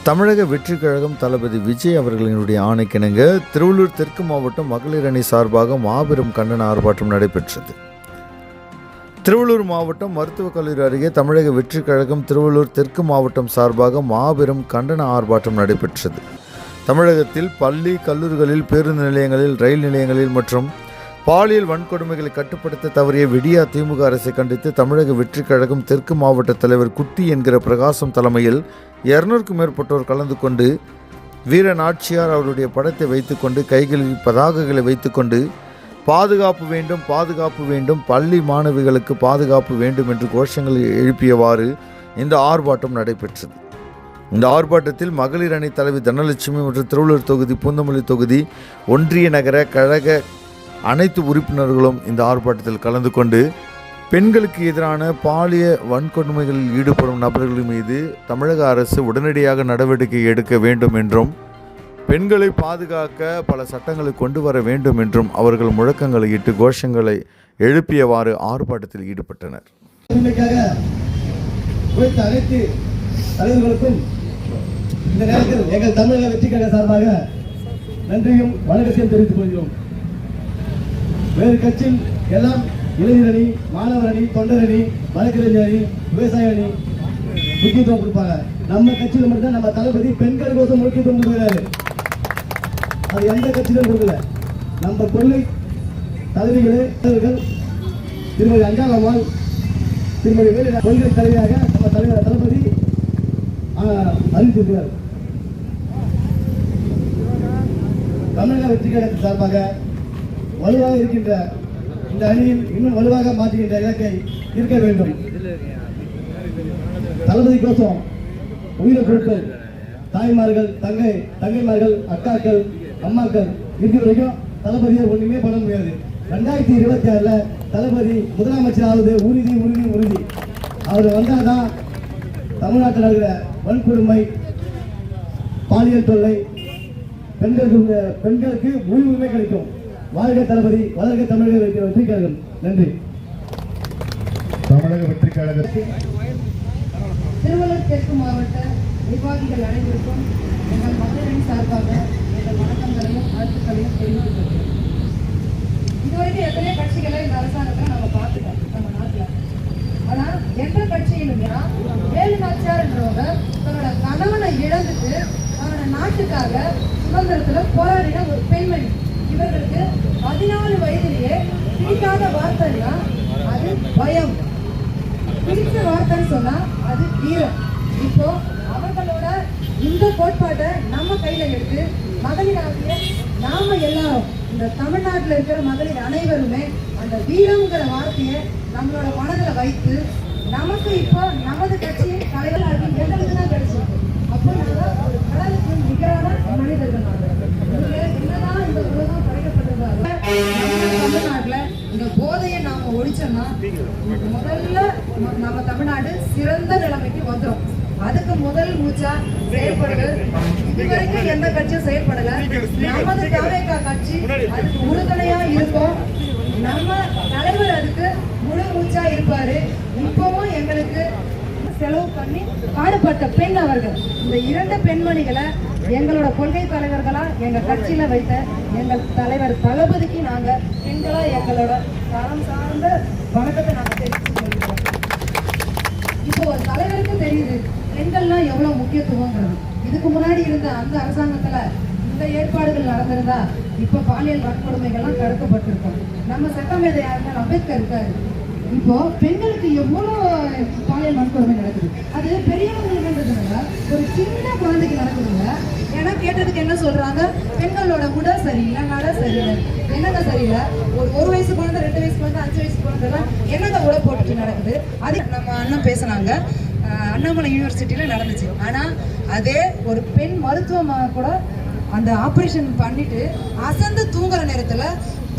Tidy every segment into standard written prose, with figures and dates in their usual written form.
தமிழக வெற்றிக் கழகம் தளபதி விஜய் அவர்களினுடைய ஆணைக்கிணங்க திருவள்ளூர் தெற்கு மாவட்டம் மகளிர் அணி சார்பாக மாபெரும் கண்டன ஆர்ப்பாட்டம் நடைபெற்றது. திருவள்ளூர் மாவட்டம் மருத்துவக் கல்லூரி அருகே தமிழக வெற்றிக் கழகம் திருவள்ளூர் தெற்கு மாவட்டம் சார்பாக மாபெரும் கண்டன ஆர்ப்பாட்டம் நடைபெற்றது. தமிழகத்தில் பள்ளி கல்லூரிகளில், பேருந்து நிலையங்களில், ரயில் நிலையங்களில் மற்றும் பாலியல் வன்கொடுமைகளை கட்டுப்படுத்த தவறிய விடியா திமுக அரசை கண்டித்து தமிழக வெற்றிக் கழகம் தெற்கு மாவட்ட தலைவர் குட்டி என்கிற பிரகாசம் தலைமையில் 200க்கும் மேற்பட்டோர் கலந்து கொண்டு வீர நாச்சியார் அவருடைய படத்தை வைத்துக்கொண்டு கைகளில் பதாகைகளை வைத்துக்கொண்டு பாதுகாப்பு வேண்டும், பாதுகாப்பு வேண்டும், பள்ளி மாணவிகளுக்கு பாதுகாப்பு வேண்டும் என்று கோஷங்களை எழுப்பியவாறு இந்த ஆர்ப்பாட்டம் நடைபெற்றது. இந்த ஆர்ப்பாட்டத்தில் மகளிர் அணி தலைவி தனலட்சுமி மற்றும் திருவள்ளூர் தொகுதி, பூந்தமல்லி தொகுதி, ஒன்றிய நகர கழக அனைத்து உறுப்பினர்களும் இந்த ஆர்ப்பாட்டத்தில் கலந்து கொண்டு பெண்களுக்கு எதிரான பாலியல் வன்கொடுமைகளில் ஈடுபடும் நபர்கள் மீது தமிழக அரசு உடனடியாக நடவடிக்கை எடுக்க வேண்டும் என்றும், பெண்களை பாதுகாக்க பல சட்டங்களை கொண்டு வர வேண்டும் என்றும் அவர்கள் முழக்கங்களை இட்டு கோஷங்களை எழுப்பியவாறு ஆர்ப்பாட்டத்தில் ஈடுபட்டனர். அனைத்து தலைவர்களுக்கும் இந்த நேரத்தில் எங்கள் தமிழக வெற்றிக் கழக சார்பாக நன்றியும் வணக்கத்தையும் தெரிவித்துக் கொள்கிறோம். வேறு கட்சியில் எல்லாம் இளைஞர் அணி, மாணவர் அணி, தொண்டர் அணி, வழக்கறிஞர் அணி, விவசாய அணி முக்கியத்துவம் கொடுப்பாங்க. நம்ம கட்சியில் மட்டும்தான் நம்ம தளபதி பெண்களுக்கோசம் முக்கியத்துவம் கொடுக்கிறாரு. அது எந்த கட்சியிலும் கொடுக்கல. நம்ம கொள்கை தலைவிகளே திருமதி அஞ்சாலம்மாள், திருமதி வேலு கொள்கை தலைவியாக நம்ம தலைவர் தளபதி அறிவித்திருக்கிறார். தமிழக வெற்றி கழகத்தின் சார்பாக வலுவாக இருக்கின்ற இந்த அணியில் இன்னும் வலுவாக மாற்றுகின்ற இலக்கை இருக்க வேண்டும். தளபதி கோசம் உயிரை பொருட்கள் தாய்மார்கள், தங்கைமார்கள், அக்காக்கள், அம்மாக்கள் இருக்கிற வரைக்கும் தளபதியை ஒன்றுமே பண்ண முடியாது. 2026 தளபதி முதலமைச்சர் ஆகுது உறுதி உறுதி உறுதி. அவர் வந்தால் தான் தமிழ்நாட்டில் இருக்கிற வன்கொடுமை, பாலியல் தொல்லை, பெண்களுக்கு உரிமை கிடைக்கும். வாழ்க தளபதி, வளர்க தமிழக வெற்றி கழகம். நன்றி. தமிழக வெற்றி கழகத்தில் திருவள்ளூர் தெற்கு மாவட்ட நிர்வாகிகள் அனைவருக்கும் எங்கள் மகளிரின் சார்பாக எங்கள் வணக்கங்களையும் வாழ்த்துக்களையும் தெரிவித்துக் கொள்கிறோம். இதுவரைக்கும் எத்தனையோ கட்சிகளை இந்த அரசாங்கத்தில் நம்ம பார்த்துட்டோம் நம்ம நாட்டில். ஆனால் எந்த கட்சியிலும் வேலு நாச்சியார் என்றவங்க தன்னோட கணவனை இழந்துட்டு அவனோட நாட்டுக்காக சுதந்திரத்தில் போராடின ஒரு பெண்மணி. இவர்களுக்கு 14 வயதிலேயே பிடிக்காத வார்த்தைன்னா அது பயம், பிடிச்ச வார்த்தைன்னு சொன்னா அது வீரம். இப்போ அவர்களோட இந்த கோட்பாட்டை நம்ம கையில எடுத்து மகளிராகிய நாம எல்லாரும், இந்த தமிழ்நாட்டில் இருக்கிற மகளிர் அனைவருமே அந்த வீரங்கிற வார்த்தையை நம்மளோட மனதில் வைத்து நமக்கு இப்போ நமது கட்சியின் தலைவர் எங்களுக்கு தான் கிடைச்சிருக்கு. அப்போ நாங்கள் ஒரு கடலுக்கு நிகரான மனிதர்கள். என்னதான் இந்த உலகம் படைக்கப்பட்டிருந்தாலும் தமிழ்நாட்டுல இந்த போதையை நாம ஒழிச்சோம்னா முதல்ல நம்ம தமிழ்நாடு சிறந்த நிலைமைக்கு வந்துடும். அதுக்கு முதல் மூச்சா செயல்படுது. இதுவரைக்கும் எந்த கட்சியும் செயல்படல. நமது தாவேகா கட்சி அதுக்கு உறுதுணையா இருக்கும். நம்ம தலைவர் அதுக்கு முழு மூச்சா இருப்பாரு. இப்பவும் எங்களுக்கு செலவு பண்ணி பாடுபட்ட பெண் அவர்கள். இந்த 2 பெண்மணிகளை எங்களோட கொள்கை தலைவர்களா எங்க கட்சியில வைத்த எங்கள் தலைவர் தளபதிக்கு நாங்க பெண்களா எங்களோட தரம் சார்ந்த வணக்கத்தை நாங்க தெரிவித்து கொள்கிறோம். இப்போ ஒரு தலைவருக்கு தெரியுது பெண்கள்லாம் எவ்வளவு முக்கியத்துவங்கிறது. இதுக்கு முன்னாடி இருந்த அந்த அரசாங்கத்துல இந்த ஏற்பாடுகள் நடந்திருந்தா இப்ப பாலியல் வன்கொடுமைகள்லாம் தடுக்கப்பட்டிருக்கோம். நம்ம சட்டமேதை யாருன்னா அம்பேத்கர் இருக்காரு. இப்போ பெண்களுக்கு எவ்வளோ பாலியல் வன்கொடுமை நடக்குது. அது பெரியவங்களுக்குன்றதுனால ஒரு சின்ன குழந்தைக்கு நடக்குதுங்க. ஏன்னா கேட்டதுக்கு என்ன சொல்றாங்க, பெண்களோட உடல் சரியில்லை, நட சரியில்லை. என்னங்க சரியில்லை? ஒரு வயசு குழந்தை, 2 வயசு குழந்தை, 5 வயசு குழந்தைலாம் என்னங்க உடை போட்டுட்டு நடக்குது. அது நம்ம அண்ணன் பேசுனாங்க, அண்ணாமலை யூனிவர்சிட்டியில நடந்துச்சு. ஆனா அதே ஒரு பெண் மருத்துவமாக கூட அந்த ஆப்ரேஷன் பண்ணிட்டு அசந்து தூங்குற நேரத்துல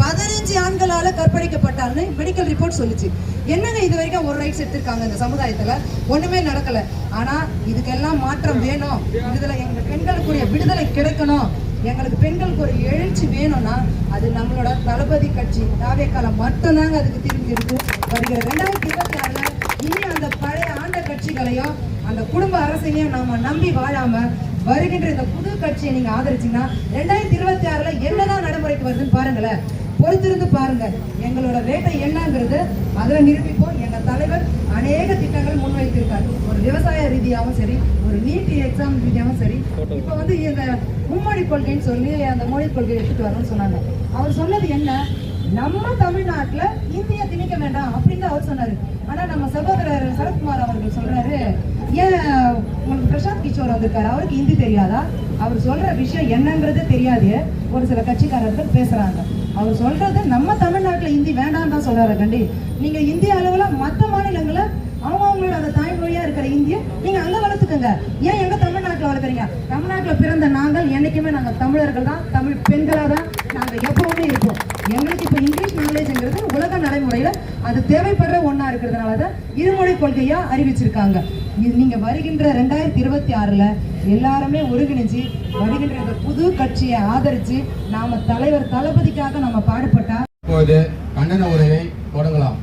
15 ஆண்களால கற்பழிக்கப்பட்டான்னு மெடிக்கல் ரிப்போர்ட் சொல்லிச்சு. என்னங்க இது வரைக்கும் ஒரு ரைட்ஸ் எடுத்திருக்காங்க இந்த சமுதாயத்துல? ஒண்ணுமே நடக்கல. ஆனா இதுக்கெல்லாம் மாற்றம் வேணும். விடுதலை, எங்க பெண்களுக்குரிய விடுதலை கிடைக்கணும், எங்களுக்கு பெண்களுக்கு ஒரு எழுச்சி வேணும்னா அது நம்மளோட தளபதி கட்சி தாவேக்கால மட்டும்தாங்க அதுக்கு திரும்பி இருக்கு. வருகிற 2026 இனி அந்த பழைய ஆண்ட கட்சிகளையும் அந்த குடும்ப அரசையும் நாம நம்பி வாழாம வருகின்ற இந்த புது கட்சியை நீங்க ஆதரிச்சீங்கன்னா 2026ல என்னதான் நடைமுறைக்கு வருதுன்னு பாருங்களேன். பொறுத்திருந்து பாருங்க. எங்களோட வேட்டை என்னங்கிறது அதுல நிரூபிப்போம். எங்க தலைவர் அநேக திட்டங்கள் முன்வைத்திருக்காரு. ஒரு விவசாய ரீதியாகவும் சரி, ஒரு நீட் எக்ஸாம் ரீதியாகவும் சரி. இப்ப வந்து இந்த மும்மொழி கொள்கைன்னு சொல்லி அந்த மொழி கொள்கையை எடுத்துட்டு வரணும்னு சொன்னாங்க. அவர் சொன்னது என்ன, நம்ம தமிழ்நாட்டுல இந்திய திணிக்க வேண்டாம் அப்படின்னு அவர் சொன்னாரு. ஆனா நம்ம சகோதரர் சரத்குமார் அவர்கள் சொல்றாரு, ஏன் உங்களுக்கு பிரசாந்த் கிஷோர் வந்திருக்காரு, அவருக்கு ஹிந்தி தெரியாதா? அவர் சொல்ற விஷயம் என்னங்கிறது தெரியாது. ஒரு சில கட்சிக்காரர்கள் பேசுறாங்க. அவர் சொல்றது நம்ம தமிழ்நாட்டுல ஹிந்தி வேண்டாம் தான் சொல்றாரு. கண்டி நீங்க இந்திய அளவுல மற்ற மாநிலங்கள அவங்களோட அந்த தாய்மொழியா இருக்கிற இந்திய நீங்க அங்க வளர்த்துக்கோங்க. ஏன் எங்க தமிழ்நாட்டுல வளர்க்குறீங்க? தமிழ்நாட்டுல பிறந்த நாங்கள் என்னைக்குமே நாங்க தமிழர்கள் தான், தமிழ் பெண்களா தான் நாங்க எப்பவுமே இருப்போம். எங்களுக்கு இப்ப இங்கிலீஷ் நாலேஜ்ங்கிறது உலக நடைமுறையில அது தேவைப்படுற ஒண்ணா இருக்கிறதுனாலதான் இருமொழி கொள்கையா அறிவிச்சிருக்காங்க. நீங்க வருகின்ற 2026ல எல்லாருமே ஒருங்கிணைஞ்சு வருகின்ற இந்த புது கட்சியை ஆதரிச்சு நாம தலைவர் தளபதிக்காக நம்ம பாடுபட்டா இப்போது கண்டன உரையை தொடங்கலாம்.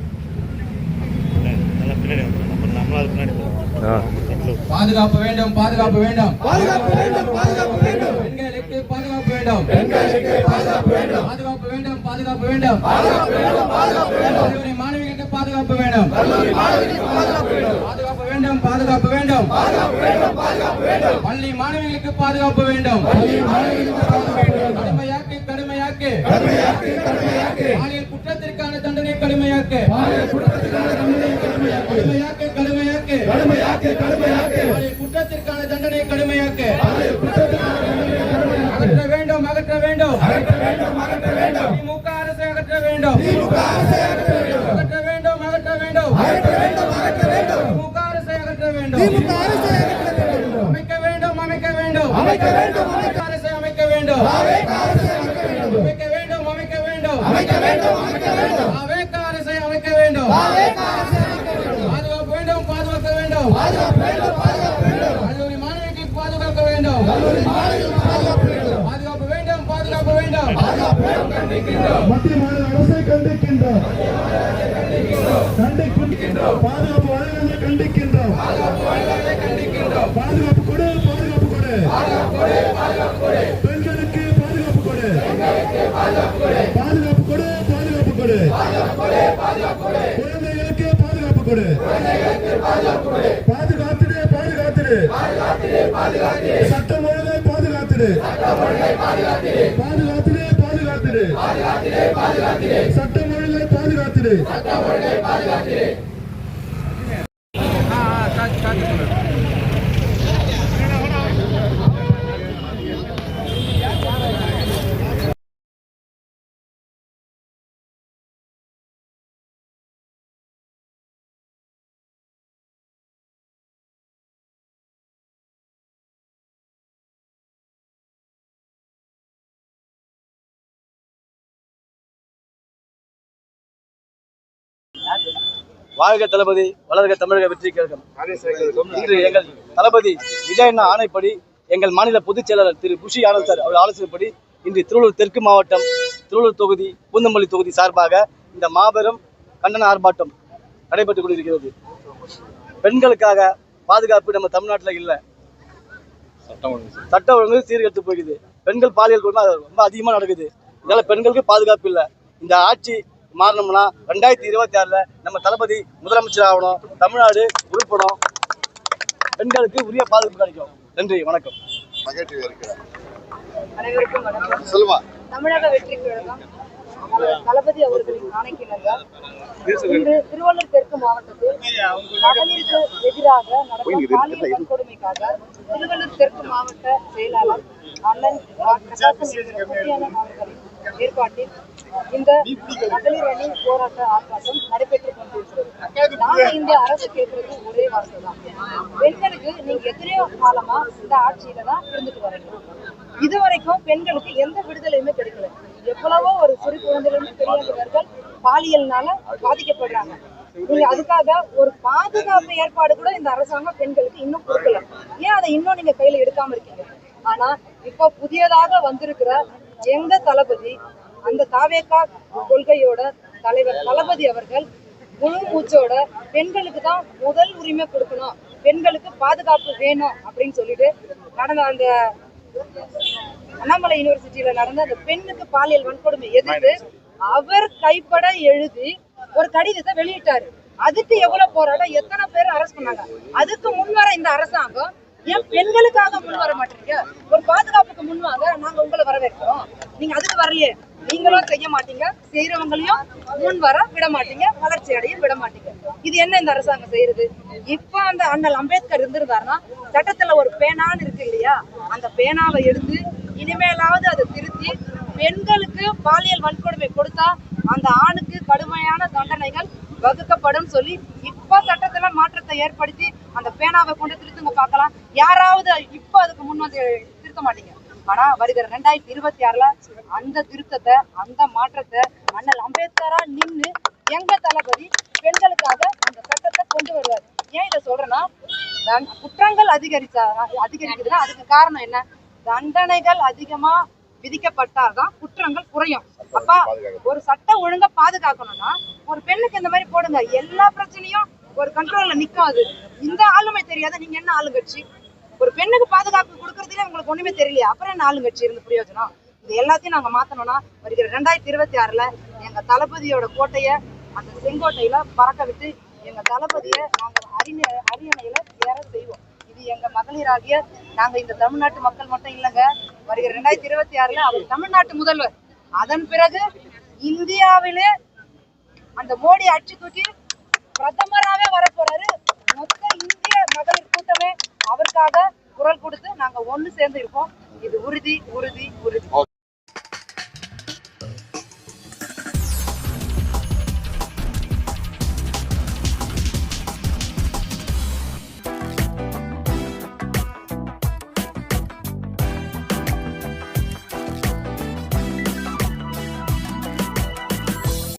பாதுகாப்பு வேண்டும், பாதுகாப்பு வேண்டும், பாதுகாப்பு வேண்டும், பாதுகாப்பு வேண்டும், பெண்களுக்கு பாதுகாப்பு வேண்டும், பெண்களுக்கு பாதுகாப்பு வேண்டும், பாதுகாப்பு வேண்டும், பாதுகாப்பு வேண்டும், பாதுகாப்பு வேண்டும், பாதுகாப்பு வேண்டும், கல்லூரி மாணவிகளுக்கு பாதுகாப்பு வேண்டும், கல்லூரி மாணவிகளுக்கு பாதுகாப்பு வேண்டும், பாதுகாப்பு வேண்டும், பாதுகாப்பு வேண்டும், பாதுகாப்பு வேண்டும், பாதுகாப்பு வேண்டும், பள்ளி மாணவிகளுக்கு பாதுகாப்பு வேண்டும், பள்ளி மாணவிகளுக்கு பாதுகாப்பு வேண்டும், கடுமையாக்கு கடுமையாக்கு கடுமையாக்கு கடுமையாக்கு, பாலியல் குற்றத்திற்கான தண்டனை கடுமையாக்கு, பாலியல் குற்றத்திற்கான தண்டனை கடுமையாக்கு, கடுமையாக்கு கடுமையாக்கு, கடுமையாக்கு கடுமையாக்கு, பாலியல் குற்றத்திற்கான தண்டனை கடுமையாக்கு, பாலியல் குற்றத்திற்கான தண்டனை கடுமையாக்கு, அகற்ற வேண்டும், அகற்ற வேண்டும், அகற்ற வேண்டும், அகற்ற வேண்டும், திமுக அரசை அகற்ற வேண்டும், திமுக அரசை அகற்ற வேண்டும், அகற்ற வேண்டும், அகற்ற வேண்டும், அகற்ற வேண்டும், அகற்ற வேண்டும், திமுக அரசை அகற்ற வேண்டும், திமுக அரசை அகற்ற வேண்டும், அமைக்க வேண்டும், அமைக்க வேண்டும், அமைக்க வேண்டும், திமுக அரசை அமைக்க வேண்டும், தாவேக அரசை அமைக்க வேண்டும், அமைக்க வேண்டும், அமைக்க வேண்டும், அமைக்க வேண்டும், அமைக்க வேண்டும், தாவேக அரசை அமைக்க வேண்டும், தாவேக அரசை அமைக்க வேண்டும், பாதுகாப்பு வேண்டும், பாதுகாக்க வேண்டும், பாதுகாப்பு வேண்டும், பாதுகாப்பு வேண்டும், கல்லூரி மாணவிகளுக்கு பாதுகாக்க வேண்டும், கல்லூரி மாணவிகளுக்கு பாதுகாப்பு வேண்டும், பாதுகாப்பு வேண்டும், பாதுகாப்பு வேண்டும், பாதுகாப்பு வேண்டும், கண்டிக்கின்றோம், மத்திய மாநில அரசை கண்டிக்கின்றோம், கண்டிக்கின்றோம், பாதுகாப்பு வழங்குவதை கண்டிக்கின்றோம், பாதுகாப்பு கொடு, பாதுகாப்பு கொடு, பெண்களுக்கு பாதுகாப்பு கொடு, பாதுகாப்பு கொடு, பாதுகாப்பு கொடு, குழந்தைகளுக்கு பாதுகாப்பு கொடு, பாதுகாத்துடு, பாதுகாத்துடு, சட்டம் ஒழுங்கை பாதுகாத்துடு, பாதுகாத்துடு, பாதுகாத்துடு, சட்டம் ஒழுங்கை பாதுகாத்துடு. வாழ்க தளபதி, வளர்க தமிழக வெற்றி கழகம். இன்று எங்கள் தளபதி விஜயண்ணா ஆணைப்படி எங்கள் மாநில பொதுச் செயலாளர் திரு குஷி ஆனந்த் சார் அவர் ஆலோசனைப்படி இன்று திருவள்ளூர் தெற்கு மாவட்டம் திருவள்ளூர் தொகுதி பூந்தமல்லி தொகுதி சார்பாக இந்த மாபெரும் கண்டன ஆர்ப்பாட்டம் நடைபெற்றுக் கொண்டிருக்கிறது. பெண்களுக்காக பாதுகாப்பு நம்ம தமிழ்நாட்டில் இல்லை. சட்ட ஒழுங்கு சீர்கெட்டு போகுது. பெண்கள் பாலியல் கொடுமை ரொம்ப அதிகமாக நடக்குது. இதனால பெண்களுக்கு பாதுகாப்பு இல்லை. இந்த ஆட்சி மாறணும்னா 2026ல நம்ம தளபதி முதலமைச்சர் ஆகணும். தமிழ்நாடு உருப்படும். பெண்களுக்கு உரிய பாதுகாப்பு கிடைக்கும். நன்றி, வணக்கம். அனைவருக்கும் வணக்கம். தமிழக வெற்றி கழகம் தளபதி அவர்களின் ஆணைக்கிணங்க இன்று திருவள்ளூர் தெற்கு மாவட்டத்தில் மகளிருக்கு எதிராக நடக்கும் பாலியல் வன்கொடுமைக்காக திருவள்ளூர் தெற்கு மாவட்ட செயலாளர் அண்ணன் பிரகாசம் அவர்களின் ஏற்பாட்டில் இந்த மகளிர் அணி போராட்ட ஆர்ப்பாட்டம் நடைபெற்றுக் கொண்டிருக்கிறது. நாங்க இந்த அரசு கேட்கறது ஒரே வார்த்தை தான். பெண்களுக்கு நீங்க எத்தனையோ காலமா இந்த ஆட்சியில தான் இருந்துட்டு வரீங்க. இதுவரைக்கும் பெண்களுக்கு எந்த விடுதலையுமே கிடைக்கல. எவ்வளவோ ஒரு சிறு குழந்தையிலிருந்து பெரியவர்கள் பாலியல்னால பாதிக்கப்படுறாங்க. நீங்க அதுக்காக ஒரு பாதுகாப்பு ஏற்பாடு கூட இந்த அரசாங்கம் பெண்களுக்கு இன்னும் கொடுக்கல. ஏன் அதை இன்னும் நீங்க கையில எடுக்காம இருக்கீங்க? ஆனா இப்ப புதியதாக வந்திருக்கிற எங்க தளபதி, அந்த தாவேகா கொள்கையோட தலைவர் தளபதி அவர்கள் முழு மூச்சோட பெண்களுக்கு தான் முதல் உரிமை கொடுக்கணும், பெண்களுக்கு பாதுகாப்பு வேணும் அப்படின்னு சொல்லிட்டு நடந்த அந்த அண்ணாமலை யூனிவர்சிட்டியில நடந்த அந்த பெண்ணுக்கு பாலியல் வன்கொடுமை எதிர்த்து அவர் கைப்பட எழுதி ஒரு கடிதத்தை வெளியிட்டாரு. அதுக்கு எவ்வளவு போராட்டம், எத்தனை பேர் அரெஸ்ட் பண்ணாங்க. அதுக்கு முன்வர இந்த அரசாங்கம் ஏன் பெண்களுக்காக முன் வர மாட்டீங்க? ஒரு பாதுகாப்புக்கு முன்வாங்க, நாங்க உங்களை வரவேற்கிறோம். நீங்க அதுக்கு வரலையே, நீங்களும் செய்ய மாட்டீங்க, செய்யறவங்களையும் முன் வர விட மாட்டீங்க, வளர்ச்சி அடைய விட மாட்டீங்க. இது என்ன இந்த அரசாங்கம் செய்யறது? இப்ப அந்த அண்ணல் அம்பேத்கர் இருந்திருந்தாருன்னா சட்டத்துல ஒரு பேனான்னு இருக்கு இல்லையா, அந்த பேனாவை எடுத்து இனிமேலாவது அதை திருத்தி பெண்களுக்கு பாலியல் வன்கொடுமை கொடுத்தா அந்த ஆணுக்கு கடுமையான தண்டனைகள் வகுக்கப்படும் சொல்லி இப்ப சட்டத்துல மாற்றத்தை ஏற்படுத்தி அந்த பேனாவை கொண்டு திருத்துங்க பார்க்கலாம். யாராவது இப்ப அதுக்கு முன் வந்து திருத்த மாட்டீங்க. ஆனா வருகிற 2026ல அந்த திருத்தத்தை, அந்த மாற்றத்தை அண்ணல் அம்பேத்கரா நின்று எங்க தளபதி பெண்களுக்காக அந்த சட்டத்தை கொண்டு வருவார். ஏன் இதை சொல்றேன்னா, குற்றங்கள் அதிகரிக்குதுன்னா அதுக்கு காரணம் என்ன? தண்டனைகள் அதிகமா விதிக்கப்பட்டால்தான் குற்றங்கள் குறையும். அப்பா ஒரு சட்டம் ஒழுங்கா பாதுகாக்கணும்னா ஒரு பெண்ணுக்கு இந்த மாதிரி போடுங்க, எல்லா பிரச்சனையும் ஒரு கண்ட்ரோல்ல நிக்கும். அது இந்த ஆளுமை தெரியாத நீங்க என்ன ஆளுங்கட்சி? ஒரு பெண்ணுக்கு பாதுகாப்பு கொடுக்கறதுல உங்களுக்கு ஒண்ணுமே தெரியலையா? அப்புறம் என்ன ஆளுங்கட்சி இருந்து பிரயோஜனம்? இது எல்லாத்தையும் நாங்க மாத்தணும்னா வருகிற 2026ல எங்க தளபதியோட கோட்டைய அந்த செங்கோட்டையில பறக்க விட்டு எங்க தளபதியை நாங்க அரியணையில ஏற செய்வோம். இது எங்க மகளிராகிய நாங்க இந்த தமிழ்நாட்டு மக்கள் மட்டும் இல்லைங்க. வருகிற 2026ல அவர் தமிழ்நாட்டு முதல்வர், அதன் பிறகு இந்தியாவிலே அந்த மோடி ஆட்சி தூக்கி பிரதமராகவே வரப்போறாரு. மொத்த இந்திய மகளிர் கூட்டமே அவருக்காக குரல் கொடுத்து நாங்க ஒண்ணு சேர்ந்து இருப்போம். இது உறுதி உறுதி உறுதி.